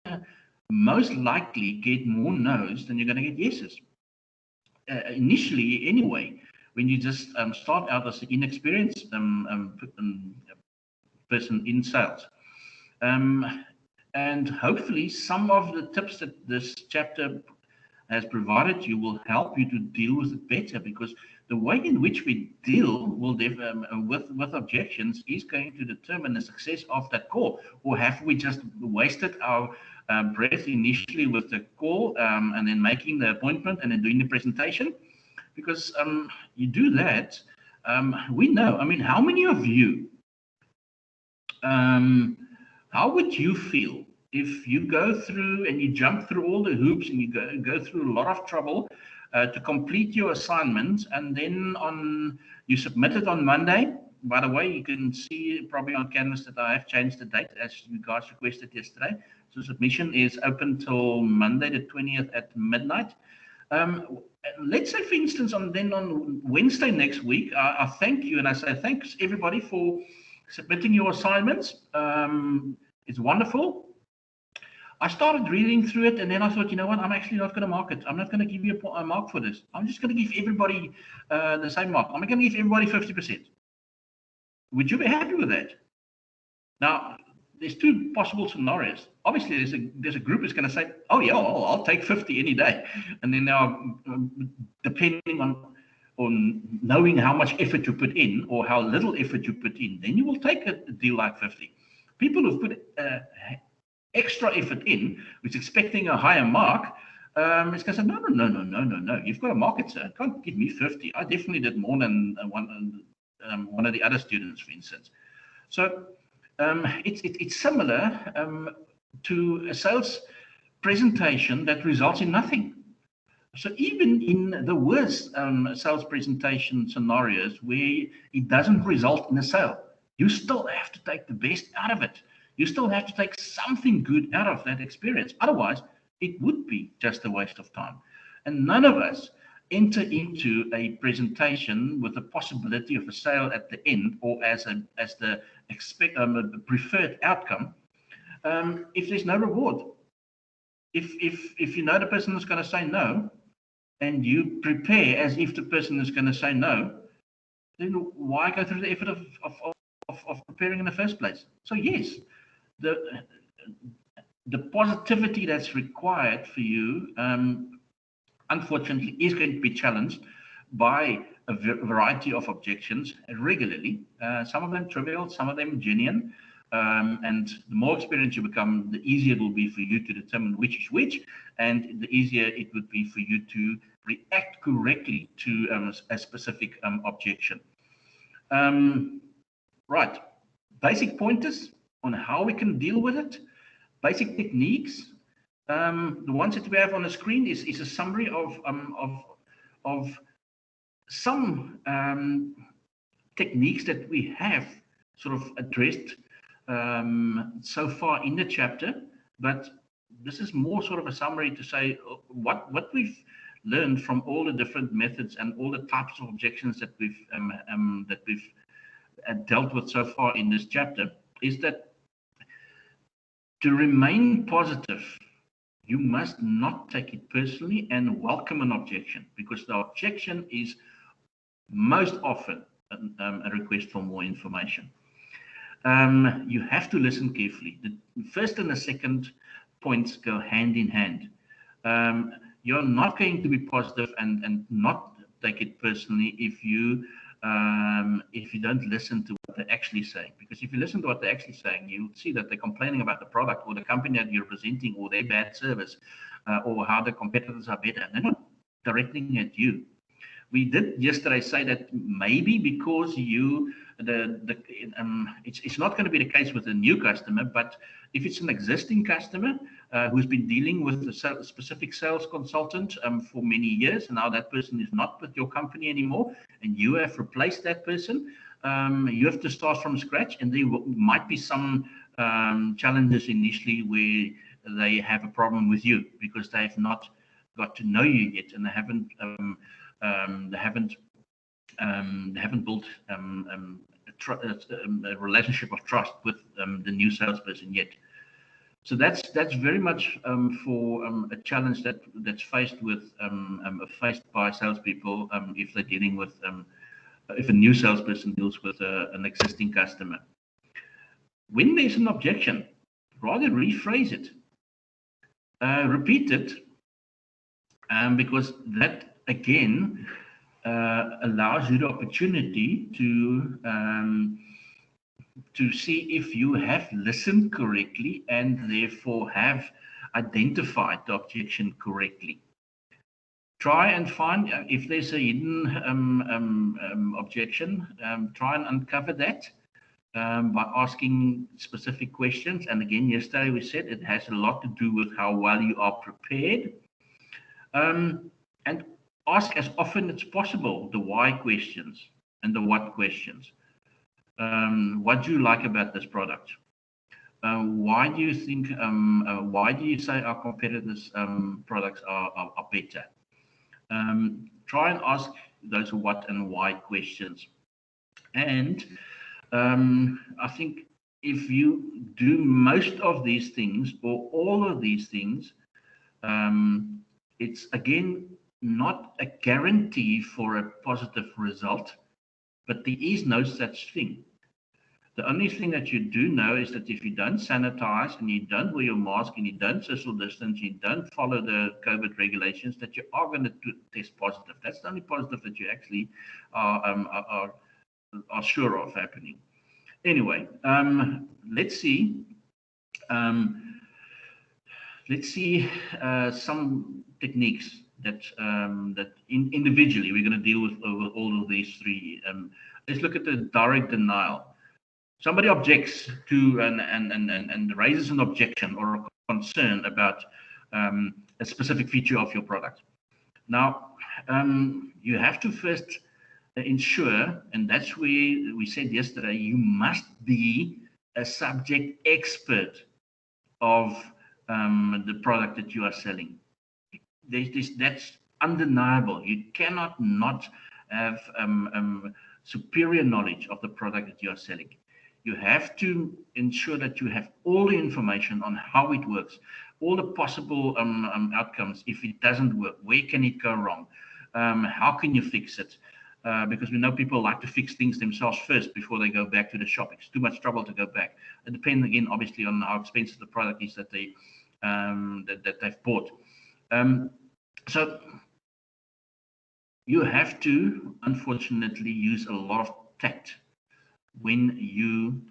to most likely get more no's than you're going to get yeses. Initially, anyway, when you just start out as an inexperienced person in sales. And hopefully some of the tips that this chapter has provided you will help you to deal with it better, because the way in which we deal with objections is going to determine the success of that call. Or have we just wasted our breath initially with the call and then making the appointment and then doing the presentation? Because you do that, we know. I mean, how many of you, how would you feel if you go through and you jump through all the hoops and you go through a lot of trouble to complete your assignment, and then you submit it on Monday? By the way, you can see probably on Canvas that I have changed the date as you guys requested yesterday. So submission is open till Monday the 20th at midnight. Let's say, for instance, on Wednesday next week, I thank you and I say thanks everybody for submitting your assignments. It's wonderful. I started reading through it, and then I thought, you know what, I'm actually not going to mark it. I'm not going to give you a mark for this. I'm just going to give everybody the same mark. I'm going to give everybody 50%. Would you be happy with that? Now, there's two possible scenarios. Obviously, there's a group that's going to say, oh yeah, I'll take 50 any day. And then now, depending on knowing how much effort you put in or how little effort you put in, then you will take a deal like 50. People who've put extra effort in, which is expecting a higher mark, it's going to say, no, you've got to mark it, sir. Can't give me 50. I definitely did more than one of the other students, for instance. So it's similar to a sales presentation that results in nothing. So even in the worst sales presentation scenarios where it doesn't result in a sale, you still have to take the best out of it. You still have to take something good out of that experience. Otherwise, it would be just a waste of time. And none of us enter into a presentation with the possibility of a sale at the end, or as the preferred outcome, if there's no reward. If you know the person is going to say no, and you prepare as if the person is going to say no, then why go through the effort of preparing in the first place? So yes, the positivity that's required for you, unfortunately, is going to be challenged by a variety of objections regularly. Some of them trivial, some of them genuine. And the more experienced you become, the easier it will be for you to determine which is which, and the easier it would be for you to react correctly to a specific objection. Right, basic pointers on how we can deal with it, basic techniques. The ones that we have on the screen is a summary of some techniques that we have sort of addressed so far in the chapter, but this is more sort of a summary to say what we've learned from all the different methods and all the types of objections that we've dealt with so far in this chapter, is that to remain positive, you must not take it personally and welcome an objection, because the objection is most often a request for more information. You have to listen carefully. The first and the second points go hand in hand. You're not going to be positive and not take it personally if you don't listen to what they're actually saying. Because if you listen to what they're actually saying, you'll see that they're complaining about the product or the company that you're representing, or their bad service, or how the competitors are better. They're not directing at you. We did yesterday say that maybe because it's not going to be the case with a new customer, but if it's an existing customer who's been dealing with a specific sales consultant for many years, and now that person is not with your company anymore, and you have replaced that person, you have to start from scratch, and there might be some challenges initially where they have a problem with you because they have not got to know you yet, and they haven't built a relationship of trust with the new salesperson yet. So that's very much for a challenge that's faced by salespeople if they're dealing with if a new salesperson deals with an existing customer. When there's an objection, rather rephrase it, repeat it, because that again allows you the opportunity to see if you have listened correctly and therefore have identified the objection correctly. Try and find if there's a hidden objection, try and uncover that by asking specific questions. And again, yesterday we said it has a lot to do with how well you are prepared. And ask as often as possible the why questions and the what questions. What do you like about this product? Why do you think? Why do you say our competitors' products are better? Try and ask those what and why questions. And I think if you do most of these things or all of these things, it's again not a guarantee for a positive result, but there is no such thing. The only thing that you do know is that if you don't sanitize and you don't wear your mask and you don't social distance, you don't follow the COVID regulations, that you are going to test positive. That's the only positive that you actually are sure of happening. Anyway, let's see. Let's see some techniques that individually we're going to deal with all of these three. Let's look at the direct denial. Somebody objects to and raises an objection or a concern about a specific feature of your product. Now, you have to first ensure, and that's where we said yesterday, you must be a subject expert of the product that you are selling. That's undeniable. You cannot not have superior knowledge of the product that you are selling. You have to ensure that you have all the information on how it works, all the possible outcomes. If it doesn't work, where can it go wrong? How can you fix it? Because we know people like to fix things themselves first before they go back to the shop. It's too much trouble to go back. It depends again, obviously, on how expensive the product is that they've bought. So you have to, unfortunately, use a lot of tact when you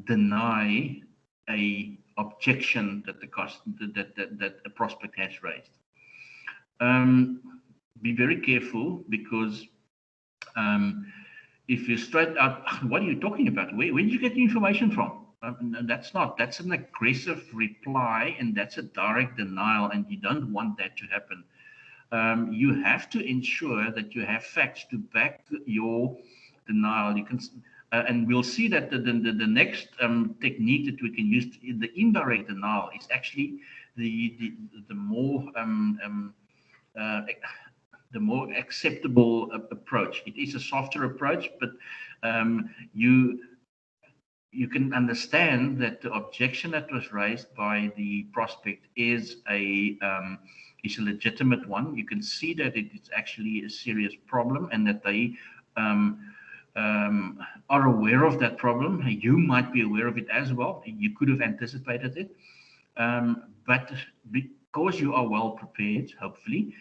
deny a objection that that a prospect has raised. Be very careful, because if you straight out, what are you talking about? Where did you get the information from? That's an aggressive reply, and that's a direct denial, and you don't want that to happen. You have to ensure that you have facts to back your denial. You can, and we'll see that the next technique that we can use, the indirect denial, is actually the more acceptable approach. It is a softer approach, but you can understand that the objection that was raised by the prospect is a legitimate one. You can see that it's actually a serious problem, and that they are aware of that problem. You might be aware of it as well. You could have anticipated it, but because you are well prepared, hopefully,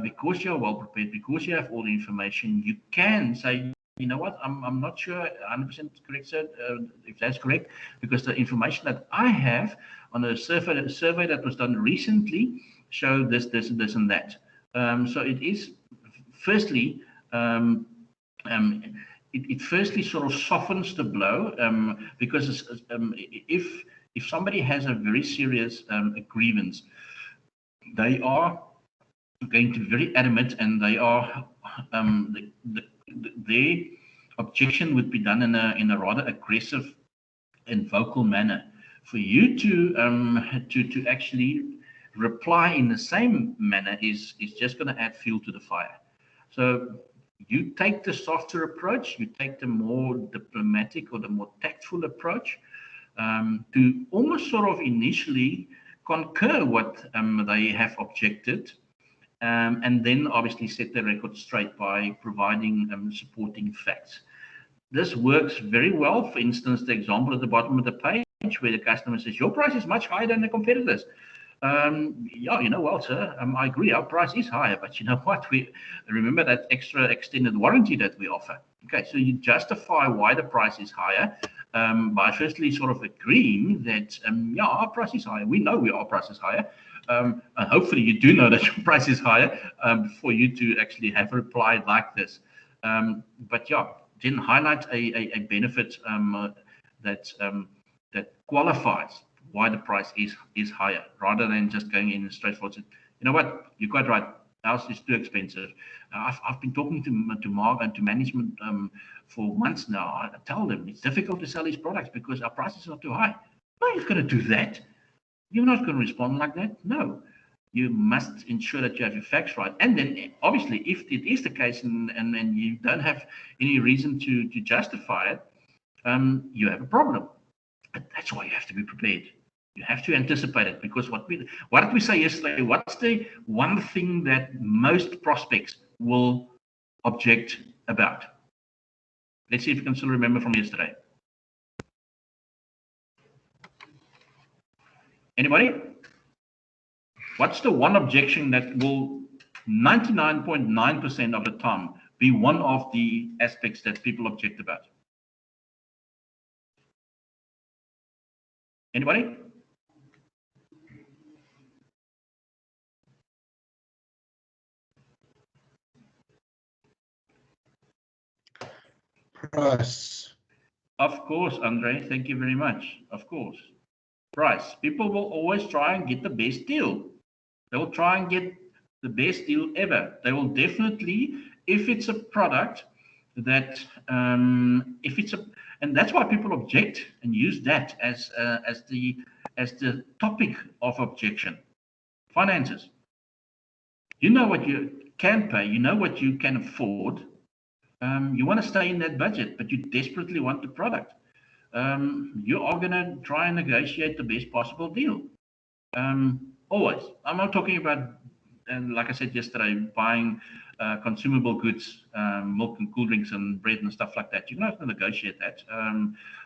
because you are well prepared, because you have all the information, you can say, you know what, I'm not sure 100% correct, sir, if that's correct, because the information that I have on a survey that was done recently showed this, and that. So it is, firstly, it firstly sort of softens the blow, because if somebody has a very serious grievance, they are going to be very adamant, and they are their objection would be done in a rather aggressive and vocal manner. For you to actually reply in the same manner is just going to add fuel to the fire. So you take the softer approach, you take the more diplomatic or the more tactful approach, to almost sort of initially concur what they have objected, and then obviously set the record straight by providing supporting facts. This works very well. For instance, the example at the bottom of the page where the customer says, your price is much higher than the competitors. Yeah, well, sir, I agree. Our price is higher, but you know what? We remember that extra extended warranty that we offer. Okay, so you justify why the price is higher by firstly sort of agreeing that, yeah, our price is higher. We know our price is higher. And hopefully you do know that your price is higher for you to actually have replied like this. But yeah, then highlight a benefit that qualifies why the price is higher, rather than just going in and straightforward. You know what? You're quite right. Ours is too expensive. I've been talking to Mark and to management for months now. I tell them it's difficult to sell these products because our prices are too high. No, you're going to do that. You're not going to respond like that. No. You must ensure that you have your facts right. And then, obviously, if it is the case and you don't have any reason to justify it, you have a problem. But that's why you have to be prepared. You have to anticipate it, because what did we say yesterday? What's the one thing that most prospects will object about? Let's see if you can still remember from yesterday. Anybody? What's the one objection that will 99.9% of the time be one of the aspects that people object about? Anybody? Price. Of course, Andre. Thank you very much. Of course. Price. People will always try and get the best deal. They will try and get the best deal ever. They will definitely, if it's a product that, and that's why people object and use that as the topic of objection. Finances. You know what you can pay. You know what you can afford. You want to stay in that budget, but you desperately want the product. You are going to try and negotiate the best possible deal. Always. I'm not talking about, and like I said yesterday, buying consumable goods, milk and cool drinks and bread and stuff like that. You're not going to negotiate that.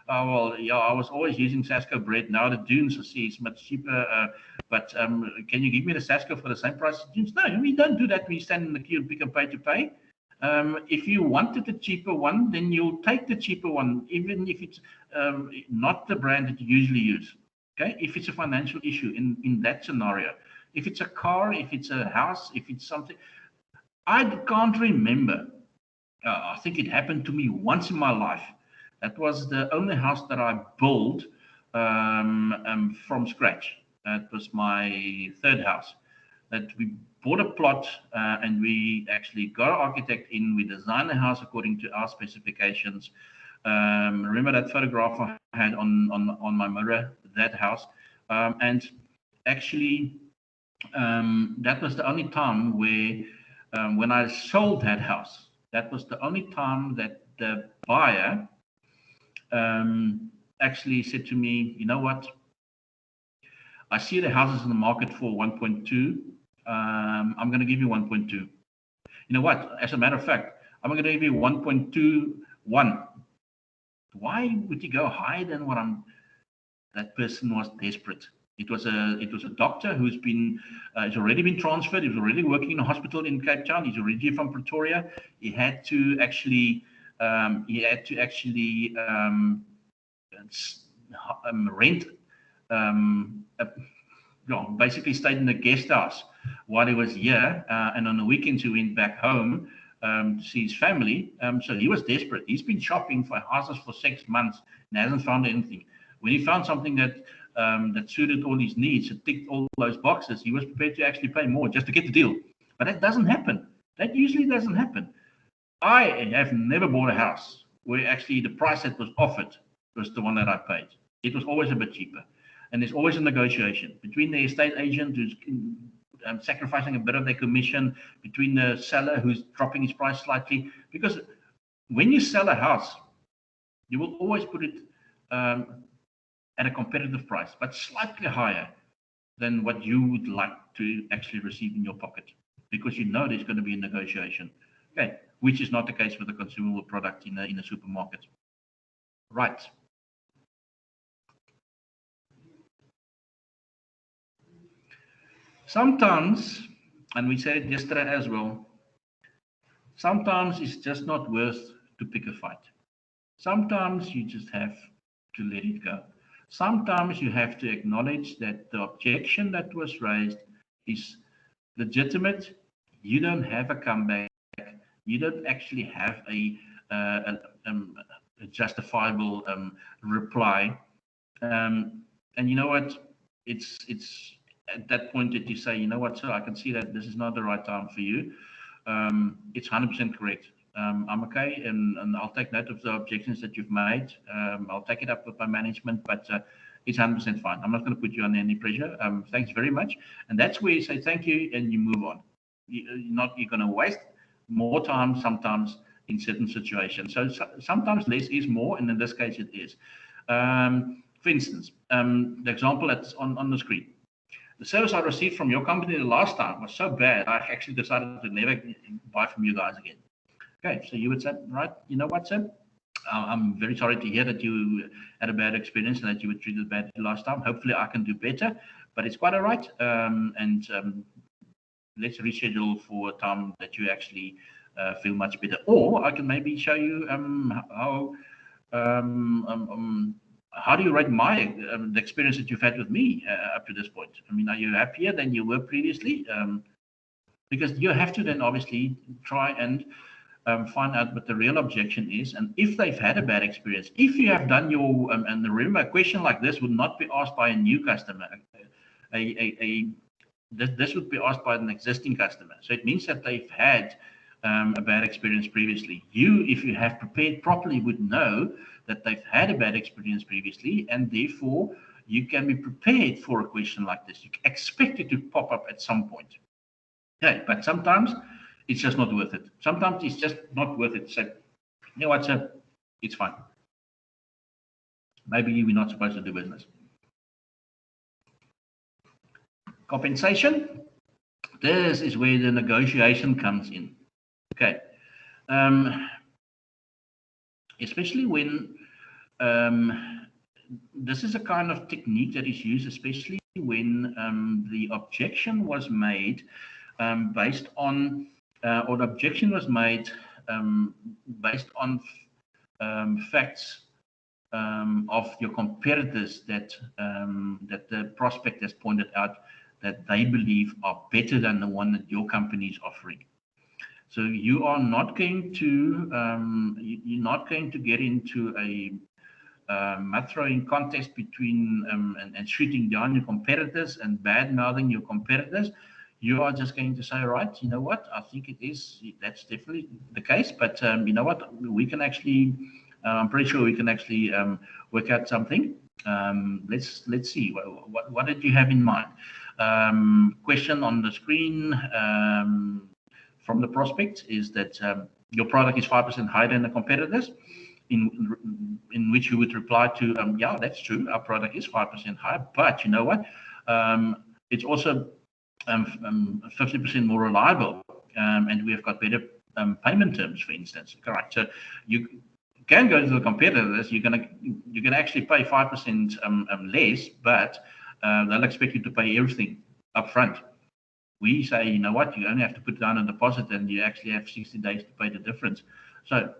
Well, yeah, I was always using Sasco bread. Now the Dunes, I see, it's much cheaper. But can you give me the Sasco for the same price as Dunes? No, we don't do that. We stand in the queue and pick and pay to pay. If you wanted the cheaper one, then you'll take the cheaper one, even if it's not the brand that you usually use. Okay, if it's a financial issue in that scenario, if it's a car, if it's a house, if it's something, I can't remember. I think it happened to me once in my life. That was the only house that I built from scratch. It was my third house. That we bought a plot and we actually got an architect in. We designed the house according to our specifications. Remember that photograph I had on my mirror, that house, and actually that was the only time where when I sold that house, that was the only time that the buyer actually said to me, you know what, I see the houses in the market for 1.2. I'm going to give you 1.2. You know what, as a matter of fact, I'm going to give you 1.21. Why would you go higher than what that person was desperate. It was a doctor who's already been transferred. He was already working in a hospital in Cape Town. He's originally from Pretoria. He had to actually rent. Basically stayed in the guest house while he was here, and on the weekends he went back home to see his family. So he was desperate. He's been shopping for houses for 6 months and hasn't found anything. When he found something that suited all his needs, it ticked all those boxes, he was prepared to actually pay more just to get the deal. But that doesn't happen. That usually doesn't happen. I have never bought a house where actually the price that was offered was the one that I paid. It was always a bit cheaper. And there's always a negotiation between the estate agent who's sacrificing a bit of their commission, between the seller who's dropping his price slightly. Because when you sell a house, you will always put it at a competitive price, but slightly higher than what you would like to actually receive in your pocket, because you know there's going to be a negotiation. Okay, which is not the case with a consumable product in a supermarket. Right. Sometimes, and we said it yesterday as well, sometimes it's just not worth to pick a fight. Sometimes you just have to let it go. Sometimes you have to acknowledge that the objection that was raised is legitimate. You don't have a comeback. You don't actually have a justifiable reply. And you know what? It's at that point that you say, you know what, sir, I can see that this is not the right time for you. It's 100% correct. I'm okay, and I'll take note of the objections that you've made. I'll take it up with my management, but it's 100% fine. I'm not going to put you under any pressure. Thanks very much. And that's where you say thank you and you move on. You're going to waste more time sometimes in certain situations. So sometimes less is more, and in this case it is. For instance, the example that's on the screen. The service I received from your company the last time was so bad, I actually decided to never buy from you guys again. Okay, so you would say, right, you know what, sir? I'm very sorry to hear that you had a bad experience and that you were treated badly last time. Hopefully I can do better, but it's quite all right. And let's reschedule for a time that you actually feel much better. Or I can maybe show you how do you rate the experience that you've had with me up to this point? I mean, are you happier than you were previously? Because you have to then obviously try and find out what the real objection is, and if they've had a bad experience. If you have done your, and remember, a question like this would not be asked by a new customer. This would be asked by an existing customer. So it means that they've had a bad experience previously. You, if you have prepared properly, would know that they've had a bad experience previously, and therefore you can be prepared for a question like this. You expect it to pop up at some point. Okay, but sometimes it's just not worth it. Sometimes it's just not worth it. So, you know what, sir? It's fine. Maybe we're not supposed to do business. Compensation. This is where the negotiation comes in. Okay. Especially when this is a kind of technique that is used, especially when the objection was made based on, or the objection was made based on facts of your competitors that the prospect has pointed out that they believe are better than the one that your company is offering. So you are not going to get into a mud throwing contest between and shooting down your competitors and bad mouthing your competitors. You are just going to say, right, you know what, I think that's definitely the case, but you know what, we can actually, I'm pretty sure we can actually work out something. Let's see, what did you have in mind? Question on the screen from the prospect is that your product is 5% higher than the competitors, in which you would reply to, yeah, that's true, our product is 5% higher, but you know what, it's also 50% more reliable, and we have got better payment terms, for instance. Correct. So you can go to the competitors. You're gonna actually pay 5% less, but they'll expect you to pay everything up front. We say, you know what, you only have to put down a deposit, and you actually have 60 days to pay the difference. So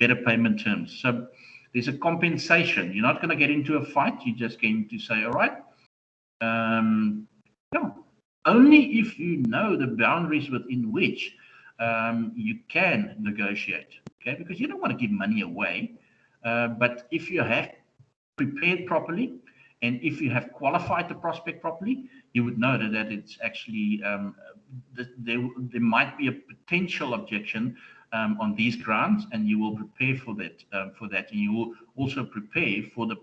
better payment terms. So there's a compensation. You're not going to get into a fight. You're just going to say, all right, yeah. Only if you know the boundaries within which you can negotiate, okay? Because you don't want to give money away, but if you have prepared properly, and if you have qualified the prospect properly, you would know that it's actually there might be a potential objection on these grounds, and you will prepare for that. And you will also prepare for the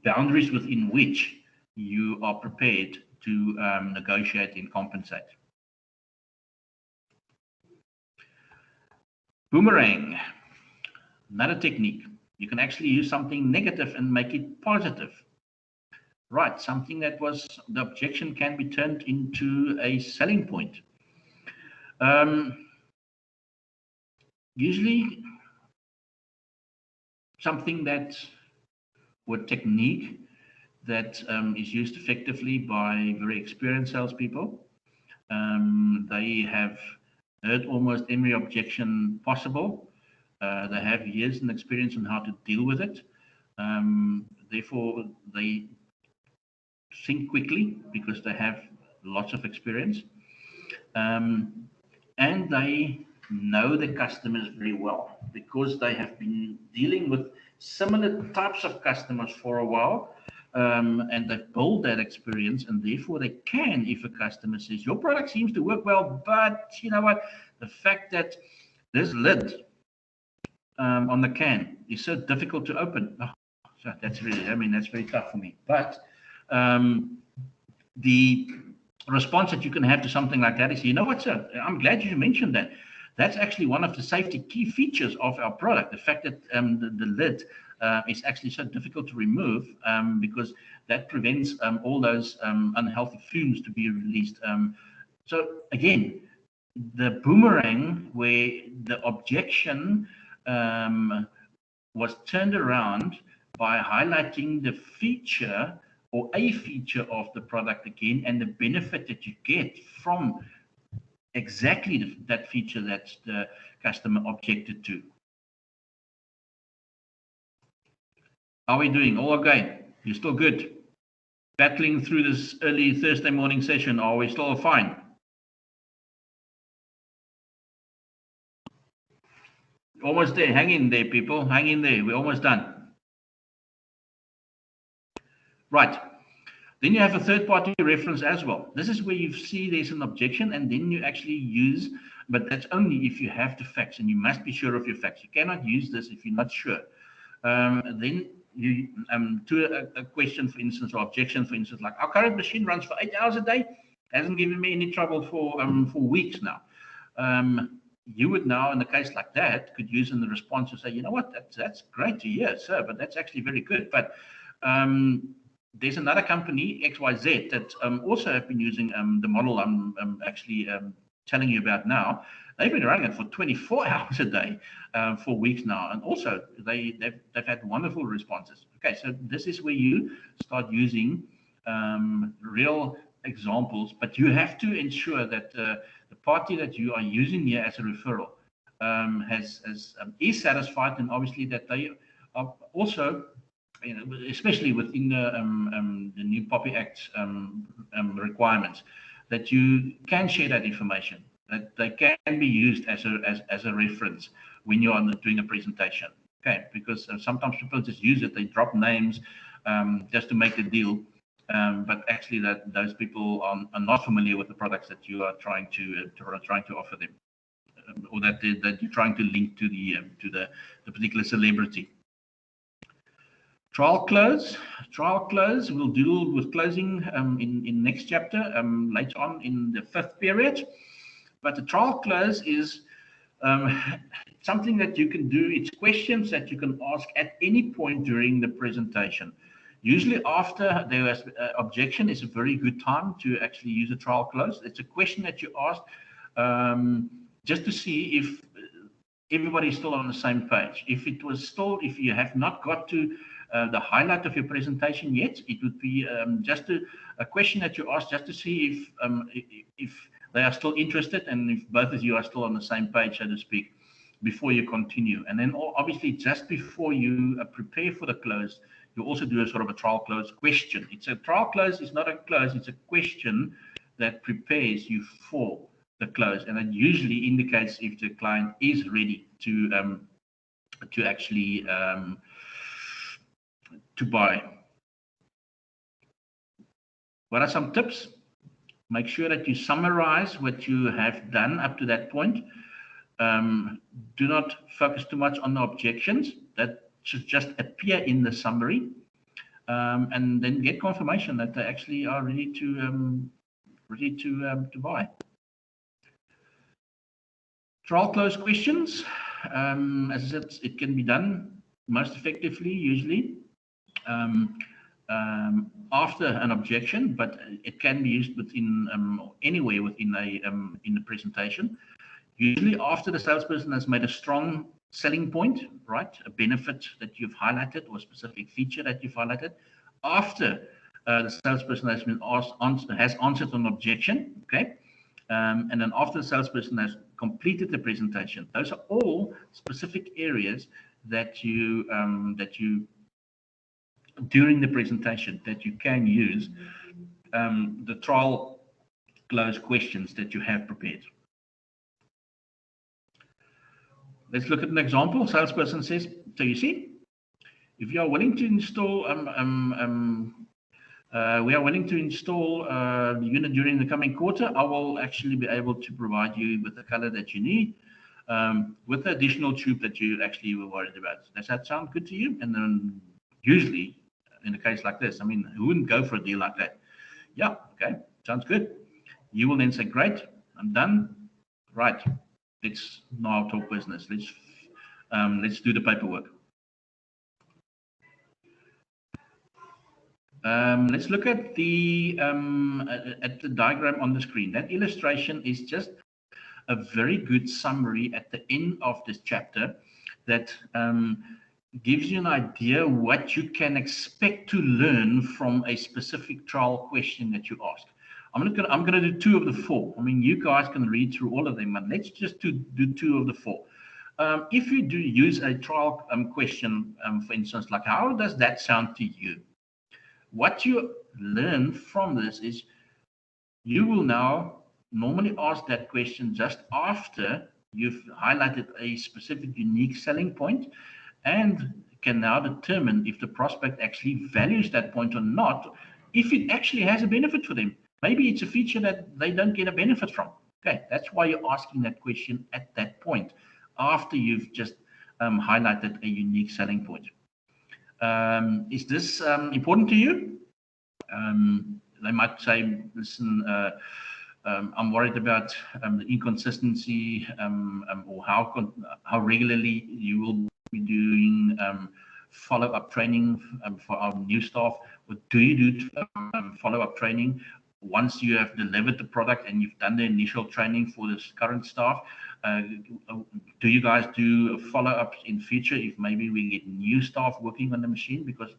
boundaries within which you are prepared to negotiate and compensate. Boomerang, another technique. You can actually use something negative and make it positive. Right, something that was the objection can be turned into a selling point. Usually, something that, or technique that is used effectively by very experienced salespeople. They have heard almost every objection possible. They have years and experience on how to deal with it. Therefore, they think quickly because they have lots of experience. And they know the customers very well because they have been dealing with similar types of customers for a while. And they've built that experience, and therefore they can, if a customer says, your product seems to work well, but you know what, the fact that this lid on the can is so difficult to open. Oh, so that's really, I mean, that's very tough for me. But the response that you can have to something like that is, you know what, sir, I'm glad you mentioned that. That's actually one of the safety key features of our product. The fact that the lid is actually so difficult to remove because that prevents all those unhealthy fumes to be released. So again, the boomerang where the objection was turned around by highlighting the feature or a feature of the product again and the benefit that you get from exactly that feature that the customer objected to. How are we doing? All okay? You're still good? Battling through this early Thursday morning session, are we still fine? Almost there. Hang in there, people. Hang in there. We're almost done. Right. Then you have a third-party reference as well. This is where you see there's an objection, and then you actually use, but that's only if you have the facts, and you must be sure of your facts. You cannot use this if you're not sure. Then you to a question, for instance, or objection, for instance, like our current machine runs for 8 hours a day, hasn't given me any trouble for weeks now. You would now, in a case like that, could use in the response to say, you know what, that's great to hear, sir, but that's actually very good. But there's another company, XYZ, that also have been using the model I'm actually telling you about now. They've been running it for 24 hours a day for weeks now. And also, they've had wonderful responses. Okay, so this is where you start using real examples, but you have to ensure that the party that you are using here as a referral is satisfied, and obviously that they are also, you know, especially within the new POPI Act requirements, that you can share that information, that they can be used as a reference when you are doing a presentation. Okay, because sometimes people just use it, they drop names just to make the deal, but actually that those people are not familiar with the products that you are trying to offer them, or that you're trying to link to the particular celebrity. Trial close. We'll deal with closing in next chapter later on in the 5th period. But the trial close is something that you can do. It's questions that you can ask at any point during the presentation. Usually after there is objection is a very good time to actually use a trial close. It's a question that you ask just to see if everybody is still on the same page. If you have not got to the highlight of your presentation yet, it would be just a question that you ask just to see if they are still interested and if both of you are still on the same page, so to speak, before you continue. And then obviously just before you prepare for the close, you also do a sort of a trial close question. It's a trial close, it's not a close, it's a question that prepares you for the close, and it usually indicates if the client is ready to actually to buy. What are some tips? Make sure that you summarize what you have done up to that point. Do not focus too much on the objections. That should just appear in the summary, and then get confirmation that they actually are ready to buy. Trial close questions. As I said, it can be done most effectively usually after an objection, but it can be used within anywhere within a in the presentation. Usually after the salesperson has made a strong selling point, right, a benefit that you've highlighted or a specific feature that you've highlighted, after the salesperson has been has answered an objection, okay, and then after the salesperson has completed the presentation. Those are all specific areas that you during the presentation that you can use the trial close questions that you have prepared. Let's look at an example. Salesperson says, so you see, if you are willing to install, we are willing to install the unit during the coming quarter, I will actually be able to provide you with the color that you need, with the additional tube that you actually were worried about. Does that sound good to you? And then usually, in a case like this, I mean, who wouldn't go for a deal like that? Yeah, okay, sounds good. You will then say, great, I'm done. Right, let's now talk business. Let's do the paperwork. Let's look at the diagram on the screen. That illustration is just a very good summary at the end of this chapter that gives you an idea what you can expect to learn from a specific trial question that you ask. I'm gonna do 2 of the 4. I mean, you guys can read through all of them, but let's just do 2 of the 4. If you do use a trial question, for instance, like how does that sound to you? What you learn from this is you will now normally ask that question just after you've highlighted a specific unique selling point and can now determine if the prospect actually values that point or not, if it actually has a benefit for them. Maybe it's a feature that they don't get a benefit from. Okay, that's why you're asking that question at that point, after you've just highlighted a unique selling point. Is this important to you? They might say, listen, I'm worried about the inconsistency or how regularly you will be doing follow-up training for our new staff. What do you do follow-up training once you have delivered the product and you've done the initial training for this current staff? Do you guys do follow-ups in future if maybe we get new staff working on the machine? Because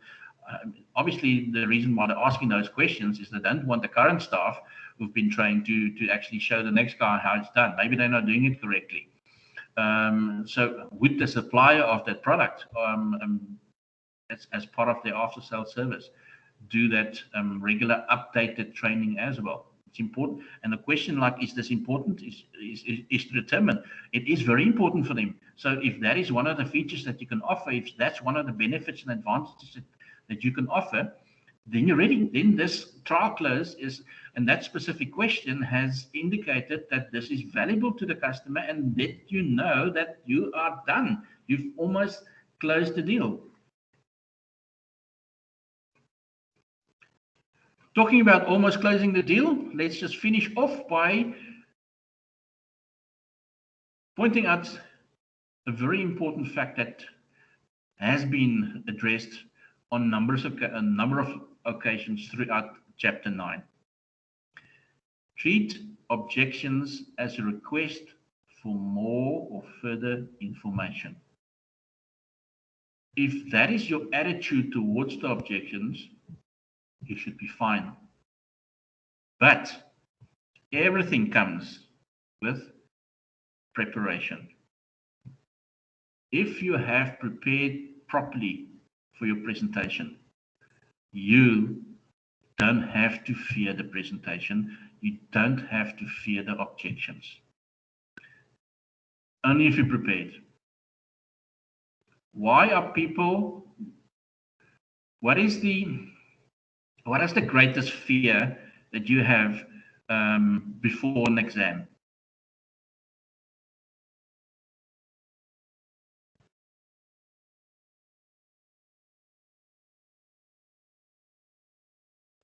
obviously the reason why they're asking those questions is they don't want the current staff who've been trained to actually show the next guy how it's done. Maybe they're not doing it correctly. So would the supplier of that product, as part of their after-sales service, do that regular updated training as well? It's important. And the question, like, is this important, is to determine. It is very important for them. So if that is one of the features that you can offer, if that's one of the benefits and advantages that you can offer, then you're ready. Then this trial close is, and that specific question has indicated that this is valuable to the customer and let you know that you are done. You've almost closed the deal. Talking about almost closing the deal, let's just finish off by pointing out a very important fact that has been addressed on a number of occasions throughout Chapter 9. Treat objections as a request for more or further information. If that is your attitude towards the objections, you should be fine. But everything comes with preparation. If you have prepared properly for your presentation, you don't have to fear the presentation. You don't have to fear the objections. Only if you're prepared. Why are people, what is the greatest fear that you have before an exam?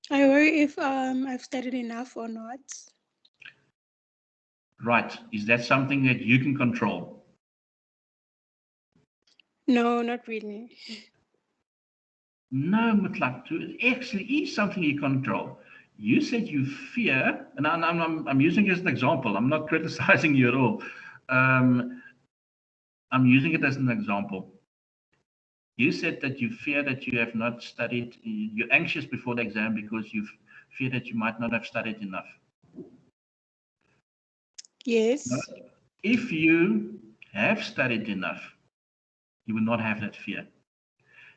I worry if I've studied enough or not. Right. Is that something that you can control? No, not really. No, Mutlak, it actually is something you control. You said you fear, and I'm using it as an example. I'm not criticizing you at all. Um, I'm using it as an example. You said that you fear that you have not studied, you're anxious before the exam because you fear that you might not have studied enough. Yes. If you have studied enough, you would not have that fear.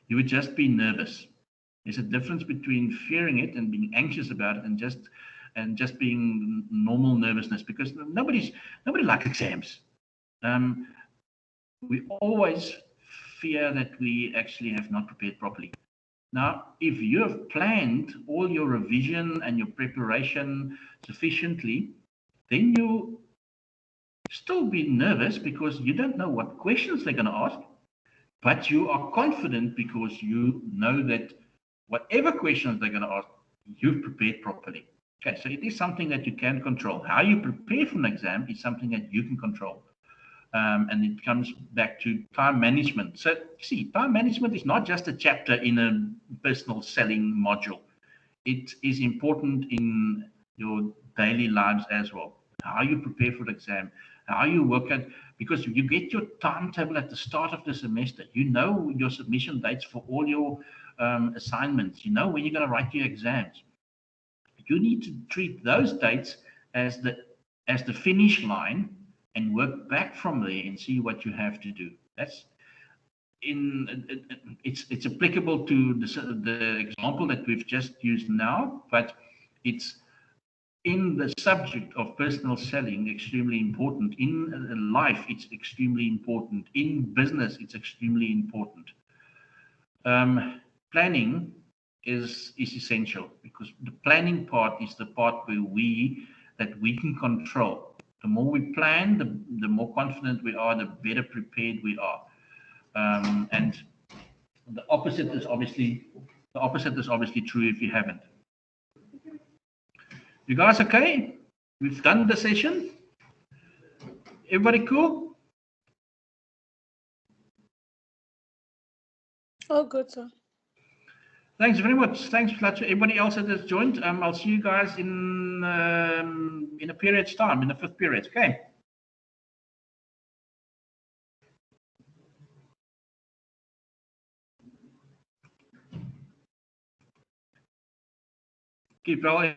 You would just be nervous. There's a difference between fearing it and being anxious about it and just being normal nervousness because nobody likes exams. Um, we always fear that we actually have not prepared properly. Now, if you have planned all your revision and your preparation sufficiently, then you still be nervous because you don't know what questions they're going to ask, but you are confident because you know that whatever questions they're going to ask, you've prepared properly. Okay, so it is something that you can control. How you prepare for an exam is something that you can control. And it comes back to time management. So, see, time management is not just a chapter in a personal selling module. It is important in your daily lives as well. How you prepare for the exam, how you work at, because you get your timetable at the start of the semester. You know your submission dates for all your assignments. You know when you're going to write your exams. You need to treat those dates as the finish line and work back from there and see what you have to do. That's it's applicable to the example that we've just used now, but it's in the subject of personal selling extremely important. In life, it's extremely important. In business, it's extremely important. Planning is essential because the planning part is the part that we can control. The more we plan, the more confident we are, the better prepared we are. And the opposite is obviously true if you haven't. You guys okay? We've done the session. Everybody cool? Oh, good, sir. Thanks very much. Thanks to everybody else that has joined. I'll see you guys in a period's time, in the 5th period. Okay. Keep well.